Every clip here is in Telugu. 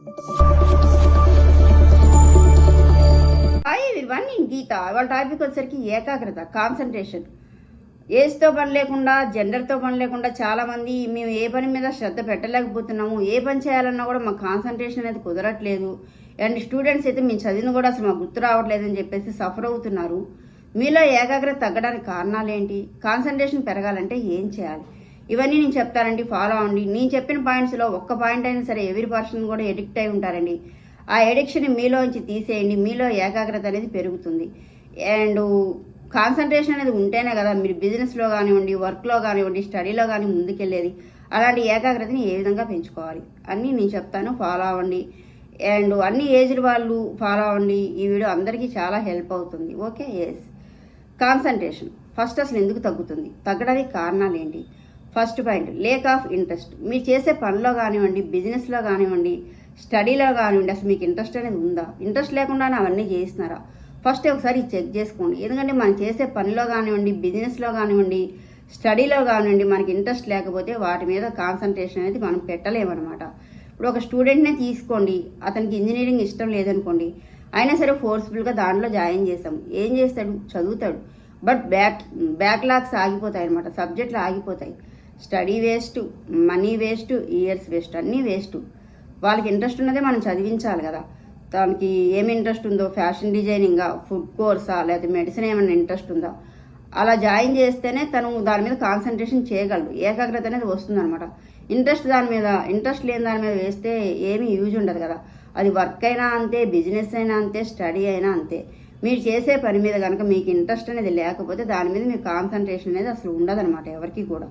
హాయ్ ఎవ్రీవన్, నేను గీత. వాళ్ళ టాపిక్ వచ్చేసరికి ఏకాగ్రత, కాన్సన్ట్రేషన్. ఏజ్తో పని లేకుండా, జెండర్తో పని లేకుండా చాలామంది మేము ఏ పని మీద శ్రద్ధ పెట్టలేకపోతున్నాము, ఏ పని చేయాలన్నా కూడా మాకు కాన్సన్ట్రేషన్ అనేది కుదరట్లేదు. అండ్ స్టూడెంట్స్ అయితే మేము చదివిన కూడా అసలు మాకు గుర్తు రావట్లేదు అని చెప్పేసి సఫర్ అవుతున్నారు. మీలో ఏకాగ్రత తగ్గడానికి కారణాలు ఏంటి, కాన్సన్ట్రేషన్ పెరగాలంటే ఏం చేయాలి, ఇవన్నీ నేను చెప్తానండి. ఫాలో అవ్వండి. నేను చెప్పిన పాయింట్స్లో ఒక్క పాయింట్ అయినా సరే ఎవరి పర్సన్ కూడా ఎడిక్ట్ అయి ఉంటారండి. ఆ ఎడిక్షన్ మీలోంచి తీసేయండి, మీలో ఏకాగ్రత అనేది పెరుగుతుంది. అండ్ కాన్సన్ట్రేషన్ అనేది ఉంటేనే కదా మీరు బిజినెస్లో కానివ్వండి, వర్క్లో కానివ్వండి, స్టడీలో కానీ ముందుకెళ్ళేది. అలాంటి ఏకాగ్రతని ఏ విధంగా పెంచుకోవాలి అన్నీ నేను చెప్తాను, ఫాలో అవ్వండి. అండ్ అన్ని ఏజ్ల వాళ్ళు ఫాలో అవ్వండి. ఈ వీడియో అందరికీ చాలా హెల్ప్ అవుతుంది. Okay, yes. కాన్సన్ట్రేషన్ ఫస్ట్ అసలు ఎందుకు తగ్గుతుంది, తగ్గడానికి కారణాలు ఏంటి? First point, lake of interest. మీరు చేసే పనిలో కానివ్వండి, బిజినెస్లో కానివ్వండి, స్టడీలో కానివ్వండి, అసలు మీకు ఇంట్రెస్ట్ అనేది ఉందా? ఇంట్రెస్ట్ లేకుండానే అవన్నీ చేస్తున్నారా? ఫస్ట్ ఒకసారి చెక్ చేసుకోండి. ఎందుకంటే మనం చేసే పనిలో కానివ్వండి, బిజినెస్లో కానివ్వండి, స్టడీలో కానివ్వండి, మనకి ఇంట్రెస్ట్ లేకపోతే వాటి మీద కాన్సన్ట్రేషన్ అనేది మనం పెట్టలేమన్నమాట. ఇప్పుడు ఒక స్టూడెంట్నే తీసుకోండి, అతనికి ఇంజనీరింగ్ ఇష్టం లేదనుకోండి, అయినా సరే ఫోర్స్ఫుల్గా దాంట్లో జాయిన్ చేసాం. ఏం చేస్తాడు? చదువుతాడు. బట్ బ్యాక్లాగ్స్ ఆగిపోతాయి అనమాట, సబ్జెక్టులు ఆగిపోతాయి. Study waste, money waste, years waste, అన్నీ వేస్ట్. వాళ్ళకి ఇంట్రెస్ట్ ఉన్నదే మనం చదివించాలి కదా. తనకి ఏమి ఇంట్రెస్ట్ ఉందో, ఫ్యాషన్ డిజైనింగా, ఫుడ్ కోర్సా, లేకపోతే మెడిసిన్ ఏమైనా ఇంట్రెస్ట్ ఉందా, అలా జాయిన్ చేస్తేనే తను దాని మీద కాన్సన్ట్రేషన్ చేయగలడు. ఏకాగ్రత అనేది వస్తుందన్నమాట. ఇంట్రెస్ట్ లేని దాని మీద వేస్తే ఏమీ యూజ్ ఉండదు కదా. అది వర్క్ అయినా అంతే, బిజినెస్ అయినా అంతే, స్టడీ అయినా అంతే. మీరు చేసే పని మీద కనుక మీకు ఇంట్రెస్ట్ అనేది లేకపోతే దాని మీద మీకు కాన్సన్ట్రేషన్ అనేది అసలు ఉండదన్నమాట ఎవరికి కూడా.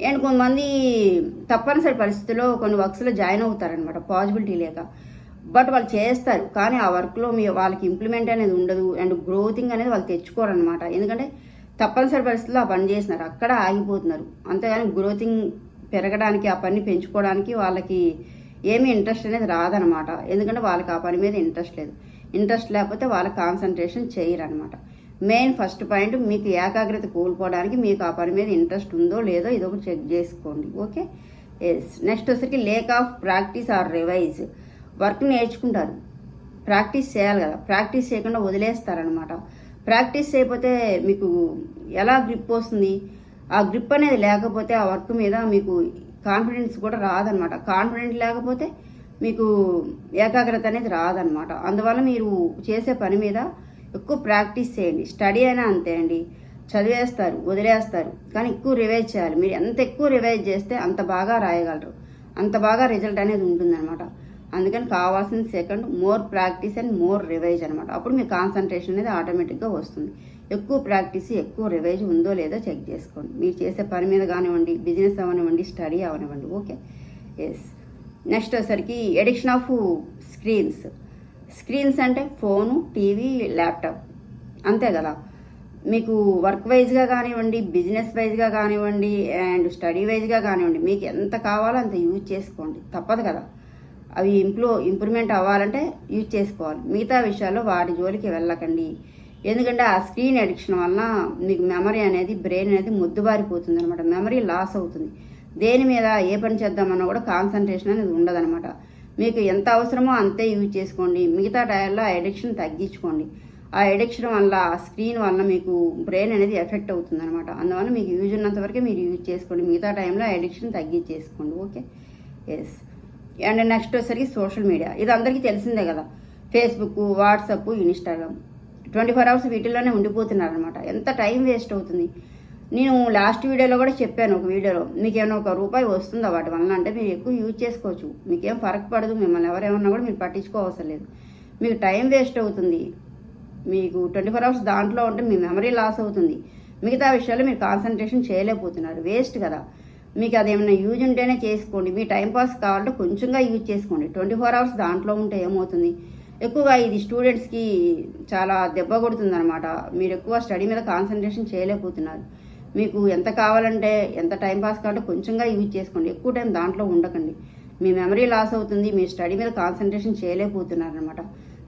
అండ్ కొంతమంది తప్పనిసరి పరిస్థితుల్లో కొన్ని వర్క్స్లో జాయిన్ అవుతారనమాట, పాసిబిలిటీ లేక. బట్ వాళ్ళు చేస్తారు, కానీ ఆ వర్క్లో వాళ్ళకి ఇంప్లిమెంట్ అనేది ఉండదు. అండ్ గ్రోతింగ్ అనేది వాళ్ళు తెచ్చుకోరనమాట. ఎందుకంటే తప్పనిసరి పరిస్థితుల్లో ఆ పని చేస్తున్నారు, అక్కడ ఆగిపోతున్నారు. అంతేగాని గ్రోతింగ్ పెరగడానికి, ఆ పని పెంచుకోవడానికి వాళ్ళకి ఏమీ ఇంట్రెస్ట్ అనేది రాదనమాట. ఎందుకంటే వాళ్ళకి ఆ పని మీద ఇంట్రెస్ట్ లేదు. ఇంట్రెస్ట్ లేకపోతే వాళ్ళకి కాన్సన్ట్రేషన్ చేయరనమాట. మెయిన్ ఫస్ట్ పాయింట్, మీకు ఏకాగ్రత కోల్పోవడానికి మీకు ఆ పని మీద ఇంట్రెస్ట్ ఉందో లేదో ఇదొకటి చెక్ చేసుకోండి. Okay, yes. నెక్స్ట్ వచ్చేసరికి lack of practice or revise. Work నేర్చుకుంటారు, ప్రాక్టీస్ చేయాలి కదా. ప్రాక్టీస్ చేయకుండా వదిలేస్తారనమాట. ప్రాక్టీస్ చేయకపోతే మీకు ఎలా గ్రిప్ వస్తుంది? ఆ గ్రిప్ అనేది లేకపోతే ఆ వర్క్ మీద మీకు కాన్ఫిడెన్స్ కూడా రాదనమాట. కాన్ఫిడెంట్ లేకపోతే మీకు ఏకాగ్రత అనేది రాదనమాట. అందువల్ల మీరు చేసే పని మీద ఎక్కువ ప్రాక్టీస్ చేయండి. స్టడీ అయినా అంతే అండి, చదివేస్తారు, వదిలేస్తారు, కానీ ఎక్కువ రివైజ్ చేయాలి. మీరు ఎంత ఎక్కువ రివైజ్ చేస్తే అంత బాగా రాయగలరు, అంత బాగా రిజల్ట్ అనేది ఉంటుందన్నమాట. అందుకని కావాల్సిన second more practice and more revise అనమాట. అప్పుడు మీ కాన్సన్ట్రేషన్ అనేది ఆటోమేటిక్గా వస్తుంది. ఎక్కువ ప్రాక్టీస్, ఎక్కువ రివైజ్ ఉందో లేదో చెక్ చేసుకోండి. మీరు చేసే పని మీద కానివ్వండి, బిజినెస్ అవనివ్వండి, స్టడీ అవనివ్వండి. Okay, yes. నెక్స్ట్ వచ్చేసరికి ఎడిక్షన్ ఆఫ్ స్క్రీన్స్. స్క్రీన్స్ అంటే ఫోను, టీవీ, ల్యాప్టాప్, అంతే కదా. మీకు వర్క్ వైజ్గా కానివ్వండి, బిజినెస్ వైజ్గా కానివ్వండి, అండ్ స్టడీ వైజ్గా కానివ్వండి, మీకు ఎంత కావాలో అంత యూజ్ చేసుకోండి. తప్పదు కదా, అవి ఇంప్రూవ్మెంట్ అవ్వాలంటే యూజ్ చేసుకోవాలి. మిగతా విషయాల్లో వాటి జోలికి వెళ్ళకండి. ఎందుకంటే ఆ స్క్రీన్ అడిక్షన్ వల్ల మీకు మెమరీ అనేది, బ్రెయిన్ అనేది మొద్దుబారిపోతుంది అనమాట. మెమరీ లాస్ అవుతుంది. దేని మీద ఏ పని చేద్దామన్నా కూడా కాన్సన్ట్రేషన్ అనేది ఉండదనమాట. మీకు ఎంత అవసరమో అంతే యూజ్ చేసుకోండి. మిగతా టైంలో ఆ ఎడిక్షన్ తగ్గించుకోండి. ఆ ఎడిక్షన్ వల్ల, ఆ స్క్రీన్ వల్ల మీకు బ్రెయిన్ అనేది ఎఫెక్ట్ అవుతుంది అనమాట. అందువల్ల మీకు యూజ్ ఉన్నంత వరకే మీరు యూజ్ చేసుకోండి. మిగతా టైంలో ఆ ఎడిక్షన్ తగ్గించేసుకోండి. Okay, yes. అండ్ నెక్స్ట్ వచ్చేసరికి సోషల్ మీడియా. ఇది అందరికీ తెలిసిందే కదా. ఫేస్బుక్, వాట్సాప్, ఇన్స్టాగ్రామ్ 24 hours వీటిల్లోనే ఉండిపోతున్నారు అనమాట. ఎంత టైం వేస్ట్ అవుతుంది. నేను లాస్ట్ వీడియోలో కూడా చెప్పాను, ఒక వీడియోలో, మీకు ఏమైనా ₹1 వస్తుందా వాటి వల్ల అంటే మీరు ఎక్కువ యూజ్ చేసుకోవచ్చు. మీకేం ఫరక్ పడదు. మిమ్మల్ని ఎవరేమన్నా కూడా మీరు పట్టించుకోవసరం లేదు. మీకు టైం వేస్ట్ అవుతుంది. మీకు 24 hours దాంట్లో ఉంటే మీ మెమరీ లాస్ అవుతుంది. మిగతా విషయాల్లో మీరు కాన్సన్ట్రేషన్ చేయలేకపోతున్నారు. వేస్ట్ కదా. మీకు అదేమైనా యూజ్ ఉంటేనే చేసుకోండి. మీ టైంపాస్ కావాలంటే కొంచెంగా యూజ్ చేసుకోండి. 24 hours దాంట్లో ఉంటే ఏమవుతుంది, ఎక్కువగా ఇది స్టూడెంట్స్కి చాలా దెబ్బ కొడుతుంది అనమాట. మీరు ఎక్కువ స్టడీ మీద కాన్సన్ట్రేషన్ చేయలేకపోతున్నారు. మీకు ఎంత కావాలంటే, ఎంత టైంపాస్ కావాలంటే కొంచెంగా యూజ్ చేసుకోండి. ఎక్కువ టైం దాంట్లో ఉండకండి. మీ మెమరీ లాస్ అవుతుంది. మీ స్టడీ మీద కాన్సన్ట్రేషన్ చేయలేకపోతున్నారు అనమాట.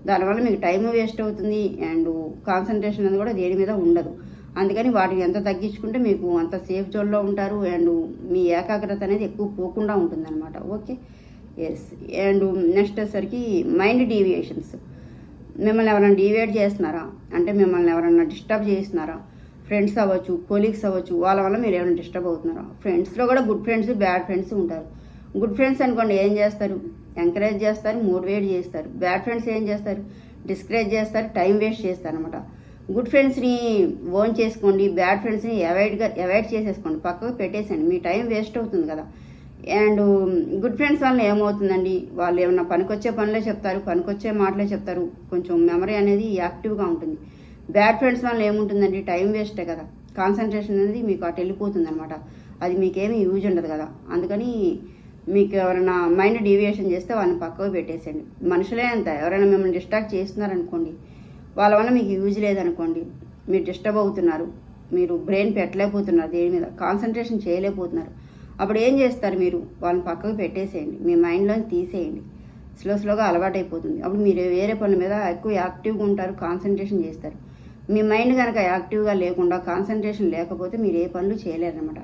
దానివల్ల మీకు టైం వేస్ట్ అవుతుంది. అండ్ కాన్సన్ట్రేషన్ అనేది కూడా దేని మీద ఉండదు. అందుకని వాటిని ఎంత తగ్గించుకుంటే మీకు అంత సేఫ్ జోన్లో ఉంటారు. అండ్ మీ ఏకాగ్రత అనేది ఎక్కువ పోకుండా ఉంటుందన్నమాట. Okay, yes. అండ్ నెక్స్ట్ వచ్చేసరికి మైండ్ డీవియేషన్స్. మిమ్మల్ని ఎవరైనా డీవియేట్ చేస్తున్నారా అంటే మిమ్మల్ని ఎవరైనా డిస్టర్బ్ చేస్తున్నారా? ఫ్రెండ్స్ అవ్వచ్చు, కొలీగ్స్ అవ్వచ్చు, వాళ్ళ వల్ల మీరు ఏమైనా డిస్టర్బ్ అవుతున్నారా? ఫ్రెండ్స్లో కూడా గుడ్ ఫ్రెండ్స్, బ్యాడ్ ఫ్రెండ్స్ ఉంటారు. గుడ్ ఫ్రెండ్స్ అనుకోండి ఏం చేస్తారు? ఎంకరేజ్ చేస్తారు, మోటివేట్ చేస్తారు. బ్యాడ్ ఫ్రెండ్స్ ఏం చేస్తారు? డిస్కరేజ్ చేస్తారు, టైం వేస్ట్ చేస్తారు అనమాట. గుడ్ ఫ్రెండ్స్ని ఓన్ చేసుకోండి, బ్యాడ్ ఫ్రెండ్స్ని అవాయిడ్ చేసేసుకోండి, పక్కకు పెట్టేసండి, మీ టైం వేస్ట్ అవుతుంది కదా. అండ్ గుడ్ ఫ్రెండ్స్ వల్ల ఏమవుతుందండి, వాళ్ళు ఏమన్నా పనికొచ్చే పనులే చెప్తారు, పనికొచ్చే మాటలే చెప్తారు, కొంచెం మెమరీ అనేది యాక్టివ్గా ఉంటుంది. బ్యాడ్ ఫ్రెండ్స్ వల్ల ఏముంటుందండి, టైం వేస్టే కదా, కాన్సన్ట్రేషన్ అనేది మీకు అటు వెళ్ళిపోతుంది అనమాట. అది మీకేమీ యూజ్ ఉండదు కదా. అందుకని మీకు ఎవరైనా మైండ్ డీవియేషన్ చేస్తే వాళ్ళని పక్కకు పెట్టేసేయండి. మనుషులే అంత, ఎవరైనా మిమ్మల్ని డిస్ట్రాక్ట్ చేస్తున్నారనుకోండి, వాళ్ళ వల్ల మీకు యూజ్ లేదనుకోండి, మీరు డిస్టర్బ్ అవుతున్నారు, మీరు బ్రెయిన్ పెట్టలేకపోతున్నారు, దేని మీద కాన్సన్ట్రేషన్ చేయలేకపోతున్నారు, అప్పుడు ఏం చేస్తారు? మీరు వాళ్ళని పక్కకు పెట్టేసేయండి, మీ మైండ్లోని తీసేయండి. స్లోగా అలవాటైపోతుంది. అప్పుడు మీరు వేరే పనుల మీద ఎక్కువ యాక్టివ్గా ఉంటారు, కాన్సన్ట్రేషన్ చేస్తారు. మీ మైండ్ కనుక యాక్టివ్గా లేకుండా, కాన్సన్ట్రేషన్ లేకపోతే మీరు ఏ పనులు చేయలేరన్నమాట.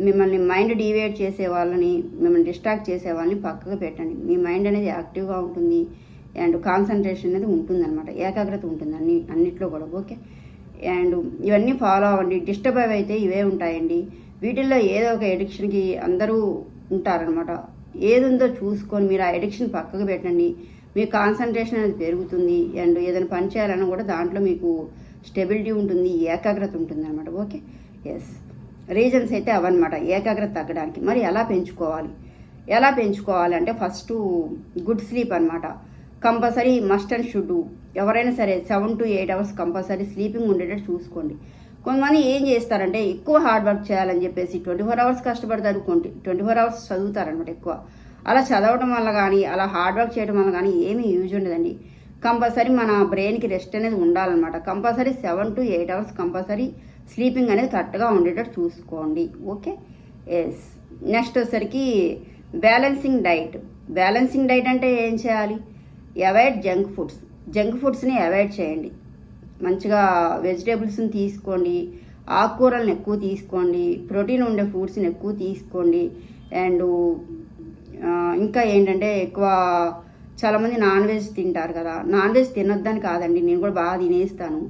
మిమ్మల్ని మైండ్ డీవియేట్ చేసే వాళ్ళని, మిమ్మల్ని డిస్ట్రాక్ట్ చేసే వాళ్ళని పక్కకు పెట్టండి. మీ మైండ్ అనేది యాక్టివ్గా ఉంటుంది అండ్ కాన్సన్ట్రేషన్ అనేది ఉంటుందన్నమాట, ఏకాగ్రత ఉంటుంది అన్నిట్లో కూడా. ఓకే. అండ్ ఇవన్నీ ఫాలో అవ్వండి. డిస్టర్బ్ అయితే ఇవే ఉంటాయండి. వీటిల్లో ఏదో ఒక ఎడిక్షన్కి అందరూ ఉంటారనమాట. ఏది ఉందో చూసుకొని మీరు ఆ ఎడిక్షన్ పక్కకు పెట్టండి. మీ కాన్సన్ట్రేషన్ అనేది పెరుగుతుంది అండ్ ఏదైనా పని చేయాలన్నా కూడా దాంట్లో మీకు స్టెబిలిటీ ఉంటుంది, ఏకాగ్రత ఉంటుంది అనమాట. ఓకే. ఎస్. రీజన్స్ అయితే అవన్నమాట ఏకాగ్రత తగ్గడానికి. మరి ఎలా పెంచుకోవాలి అంటే ఫస్ట్ గుడ్ స్లీప్ అనమాట. Compulsory must and should. ఎవరైనా సరే 7 to 8 hours కంపల్సరీ స్లీపింగ్ ఉండేటట్టు చూసుకోండి. కొంతమంది ఏం చేస్తారంటే ఎక్కువ హార్డ్ వర్క్ చేయాలని చెప్పేసి 24 hours కష్టపడతారు, 24 hours చదువుతారనమాట ఎక్కువ. అలా చదవడం వల్ల కానీ, అలా హార్డ్ వర్క్ చేయడం వల్ల కానీ ఏమీ యూజ్ ఉండదండి. కంపల్సరీ మన బ్రెయిన్కి రెస్ట్ అనేది ఉండాలన్నమాట. Compulsory 7 to 8 hours compulsory sleeping అనేది కరెక్ట్గా ఉండేటట్టు చూసుకోండి. ఓకే. ఎస్. నెక్స్ట్ వచ్చేసరికి బ్యాలెన్సింగ్ డైట్ అంటే ఏం చేయాలి? అవాయిడ్ జంక్ ఫుడ్స్ని అవాయిడ్ చేయండి. మంచిగా వెజిటేబుల్స్ని తీసుకోండి, ఆకుకూరలను ఎక్కువ తీసుకోండి, ప్రోటీన్ ఉండే ఫుడ్స్ని ఎక్కువ తీసుకోండి. అండ్ ఇంకా ఏంటంటే ఎక్కువ చాలామంది నాన్ వెజ్ తింటారు కదా. నాన్ వెజ్ తినొద్దని కాదండి, నేను కూడా బాగా తినేస్తాను.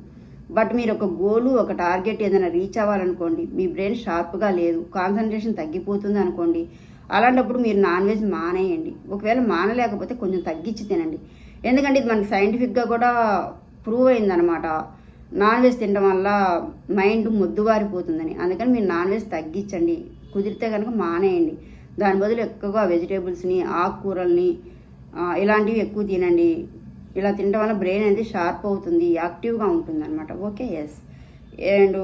బట్ మీరు ఒక గోలు, ఒక టార్గెట్ ఏదైనా రీచ్ అవ్వాలనుకోండి, మీ బ్రెయిన్ షార్ప్గా లేదు, కాన్సన్ట్రేషన్ తగ్గిపోతుంది అనుకోండి, అలాంటప్పుడు మీరు నాన్ వెజ్ మానేయండి. ఒకవేళ మానలేకపోతే కొంచెం తగ్గించి తినండి. ఎందుకంటే ఇది మనకి సైంటిఫిక్గా కూడా ప్రూవ్ అయిందనమాట. నాన్ వెజ్ తినడం వల్ల మైండ్ మొద్దుబారిపోతుందని. అందుకని మీరు నాన్ వెజ్ తగ్గించండి, కుదిరితే కనుక మానేయండి. దాని బదులు ఎక్కువగా వెజిటేబుల్స్ని, ఆకుకూరల్ని ఇలాంటివి ఎక్కువ తినండి. ఇలా తినడం వల్ల బ్రెయిన్ అనేది షార్ప్ అవుతుంది, యాక్టివ్గా ఉంటుంది అనమాట. ఓకే. ఎస్. అండ్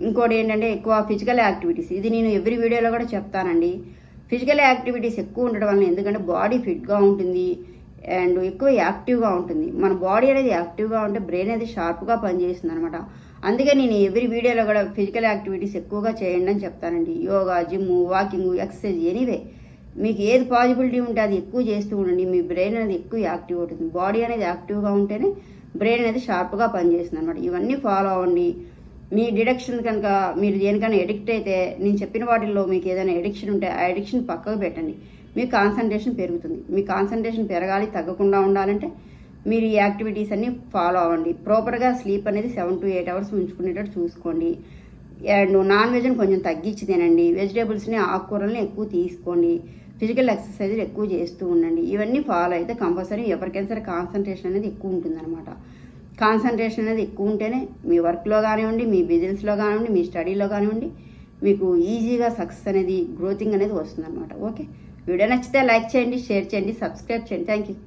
ఇంకోటి ఏంటంటే ఎక్కువ ఫిజికల్ యాక్టివిటీస్. ఇది నేను ఎవ్రీ వీడియోలో కూడా చెప్తానండి. ఫిజికల్ యాక్టివిటీస్ ఎక్కువ ఉండడం వల్ల ఎందుకంటే బాడీ ఫిట్గా ఉంటుంది అండ్ ఎక్కువ యాక్టివ్గా ఉంటుంది. మన బాడీ అనేది యాక్టివ్గా ఉంటే బ్రెయిన్ అనేది షార్ప్గా పనిచేస్తుంది అనమాట. అందుకే నేను ఎవ్రీ వీడియోలో కూడా ఫిజికల్ యాక్టివిటీస్ ఎక్కువగా చేయండి అని చెప్తానండి. Yoga, gym, walking, exercise, anyway మీకు ఏది పాజిబిలిటీ ఉంటే అది ఎక్కువ చేస్తూ ఉండండి. మీ బ్రెయిన్ అనేది ఎక్కువ యాక్టివ్ అవుతుంది. బాడీ అనేది యాక్టివ్గా ఉంటేనే బ్రెయిన్ అనేది షార్ప్గా పనిచేస్తుంది అనమాట. ఇవన్నీ ఫాలో అవ్వండి. మీ డిడక్షన్ కనుక మీరు దేనికైనా ఎడిక్ట్ అయితే, నేను చెప్పిన వాటిల్లో మీకు ఏదైనా ఎడిక్షన్ ఉంటే ఆ ఎడిక్షన్ పక్కకు పెట్టండి. మీ కాన్సన్ట్రేషన్ పెరుగుతుంది. మీ కాన్సన్ట్రేషన్ పెరగాలి, తగ్గకుండా ఉండాలంటే మీరు ఈ యాక్టివిటీస్ అన్నీ ఫాలో అవ్వండి. ప్రాపర్గా స్లీప్ అనేది 7 to 8 hours ఉంచుకునేటట్టు చూసుకోండి. అండ్ నాన్ వెజ్ని కొంచెం తగ్గించి తినండి. వెజిటేబుల్స్ని, ఆకుకూరల్ని ఎక్కువ తీసుకోండి. ఫిజికల్ ఎక్సర్సైజులు ఎక్కువ చేస్తూ ఉండండి. ఇవన్నీ ఫాలో అయితే కంపల్సరీ ఎవరికైనా సరే కాన్సన్ట్రేషన్ అనేది ఎక్కువ ఉంటుందన్నమాట. కాన్సన్ట్రేషన్ అనేది ఎక్కువ ఉంటేనే మీ వర్క్లో కానివ్వండి, మీ బిజినెస్లో కానివ్వండి, మీ స్టడీలో కానివ్వండి, మీకు ఈజీగా సక్సెస్ అనేది, గ్రోతింగ్ అనేది వస్తుందన్నమాట. ఓకే. వీడియో నచ్చితే లైక్ చేయండి, షేర్ చేయండి, సబ్స్క్రైబ్ చేయండి. Thank you.